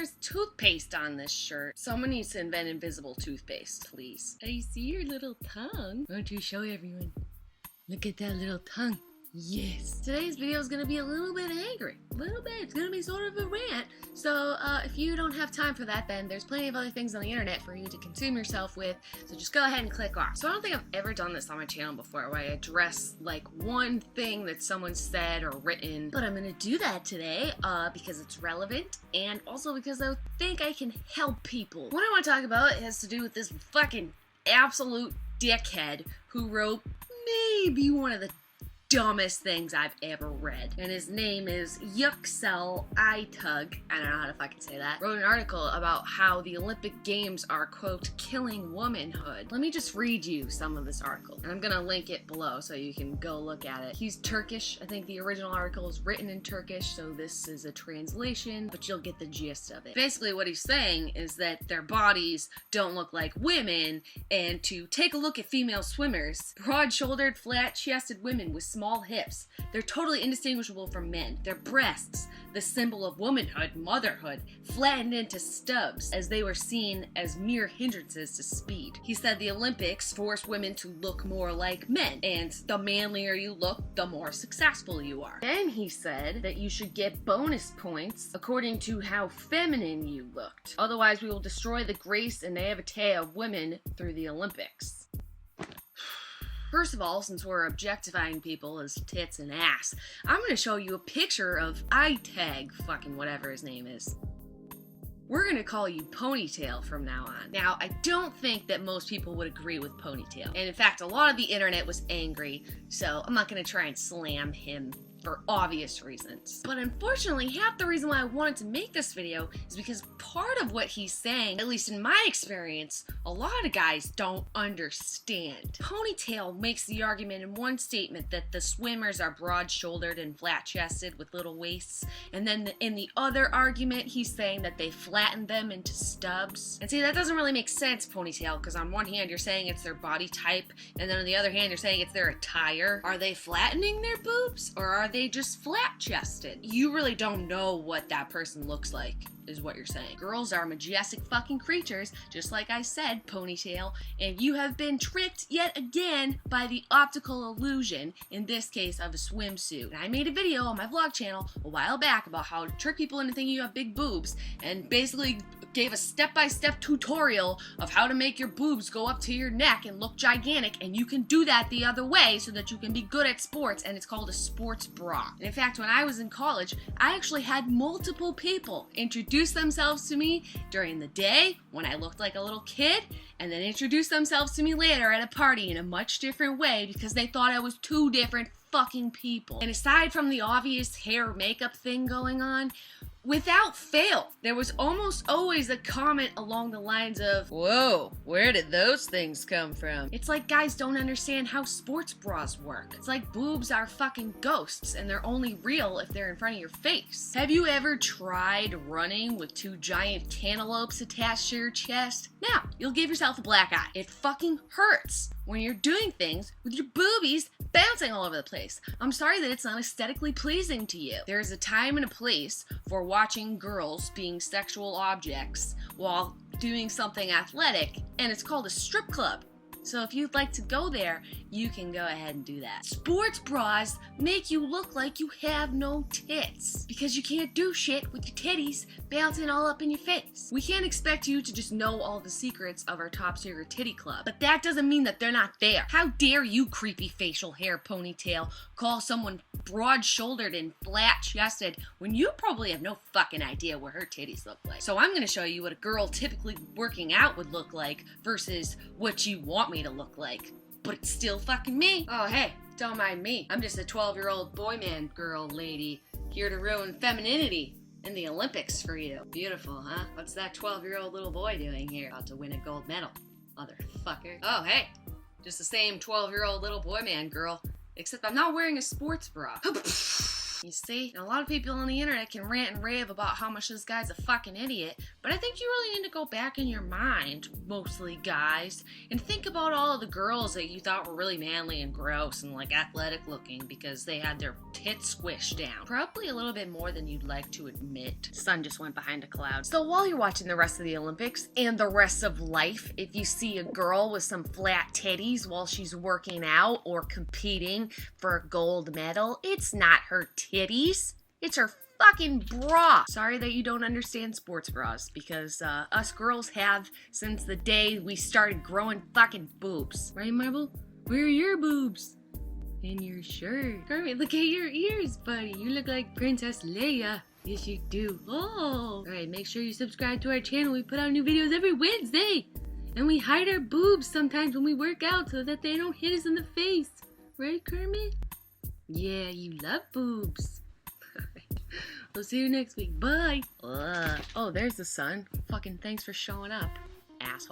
there's toothpaste on this shirt. Someone needs to invent invisible toothpaste, please. I see your little tongue. Why don't you show everyone? Look at that little tongue. Yes. Today's video is going to be a little bit angry. A little bit. It's going to be sort of a rant. So if you don't have time for that, then there's plenty of other things on the internet for you to consume yourself with. So just go ahead and click off. So I don't think I've ever done this on my channel before where I address like one thing that someone said or written. But I'm going to do that today because it's relevant and also because I think I can help people. What I want to talk about has to do with this fucking absolute dickhead who wrote maybe one of the dumbest things I've ever read. And his name is Yuxel Itug. I don't know how to fucking say that. Wrote an article about how the Olympic Games are, quote, killing womanhood. Let me just read you some of this article. And I'm gonna link it below so you can go look at it. He's Turkish. I think the original article is written in Turkish, so this is a translation, but you'll get the gist of it. Basically what he's saying is that their bodies don't look like women, and to take a look at female swimmers, broad-shouldered, flat-chested women with small hips. They're totally indistinguishable from men. Their breasts, the symbol of womanhood, motherhood, flattened into stubs as they were seen as mere hindrances to speed. He said the Olympics force women to look more like men, and the manlier you look, the more successful you are. Then he said that you should get bonus points according to how feminine you looked. Otherwise, we will destroy the grace and naivete of women through the Olympics. First of all, since we're objectifying people as tits and ass, I'm gonna show you a picture of iTag, fucking whatever his name is. We're gonna call you Ponytail from now on. Now, I don't think that most people would agree with Ponytail. And in fact, a lot of the internet was angry, so I'm not gonna try and slam him for obvious reasons. But unfortunately, half the reason why I wanted to make this video is because part of what he's saying, at least in my experience, a lot of guys don't understand. Ponytail makes the argument in one statement that the swimmers are broad-shouldered and flat-chested with little waists, and then in the other argument, he's saying that they flatten them into stubs. And see, that doesn't really make sense, Ponytail, because on one hand, you're saying it's their body type, and then on the other hand, you're saying it's their attire. Are they flattening their boobs, or are they just flat-chested? You really don't know what that person looks like, is what you're saying. Girls are majestic fucking creatures, just like I said, Ponytail, and you have been tricked yet again by the optical illusion, in this case of a swimsuit. And I made a video on my vlog channel a while back about how to trick people into thinking you have big boobs, and basically gave a step-by-step tutorial of how to make your boobs go up to your neck and look gigantic, and you can do that the other way so that you can be good at sports, and it's called a sports bra. And in fact, when I was in college, I actually had multiple people introduce themselves to me during the day when I looked like a little kid, and then introduce themselves to me later at a party in a much different way because they thought I was two different fucking people. And aside from the obvious hair makeup thing going on, without fail, there was almost always a comment along the lines of, "Whoa, where did those things come from?" It's like guys don't understand how sports bras work. It's like boobs are fucking ghosts and they're only real if they're in front of your face. Have you ever tried running with two giant cantaloupes attached to your chest? Now, you'll give yourself a black eye. It fucking hurts when you're doing things with your boobies bouncing all over the place. I'm sorry that it's not aesthetically pleasing to you. There's a time and a place for watching girls being sexual objects while doing something athletic, and it's called a strip club. So if you'd like to go there, you can go ahead and do that. Sports bras make you look like you have no tits because you can't do shit with your titties bouncing all up in your face. We can't expect you to just know all the secrets of our top secret titty club, but that doesn't mean that they're not there. How dare you, creepy facial hair Ponytail, call someone broad-shouldered and flat-chested when you probably have no fucking idea what her titties look like. So I'm gonna show you what a girl typically working out would look like versus what you want me to look like, but it's still fucking me. Oh hey, don't mind me. I'm just a 12-year-old boy man girl lady here to ruin femininity in the Olympics for you. Beautiful, huh? What's that 12-year-old little boy doing here? About to win a gold medal, motherfucker. Oh hey, just the same 12-year-old little boy man girl, except I'm not wearing a sports bra. You see, and a lot of people on the internet can rant and rave about how much this guy's a fucking idiot, but I think you really need to go back in your mind, mostly guys, and think about all of the girls that you thought were really manly and gross and like athletic looking because they had their tits squished down. Probably a little bit more than you'd like to admit. Sun just went behind a cloud. So while you're watching the rest of the Olympics and the rest of life, if you see a girl with some flat titties while she's working out or competing for a gold medal, it's not her titties, it's her fucking bra. Sorry that you don't understand sports bras, because us girls have since the day we started growing fucking boobs. Right, Marble? Where are your boobs? In your shirt. Kermit, look at your ears, buddy. You look like Princess Leia. Yes, you do. Oh! Alright, make sure you subscribe to our channel. We put out new videos every Wednesday. And we hide our boobs sometimes when we work out so that they don't hit us in the face. Right, Kermit? Yeah, you love boobs. Alright. We'll see you next week. Bye! Oh, there's the sun. Fucking thanks for showing up, asshole.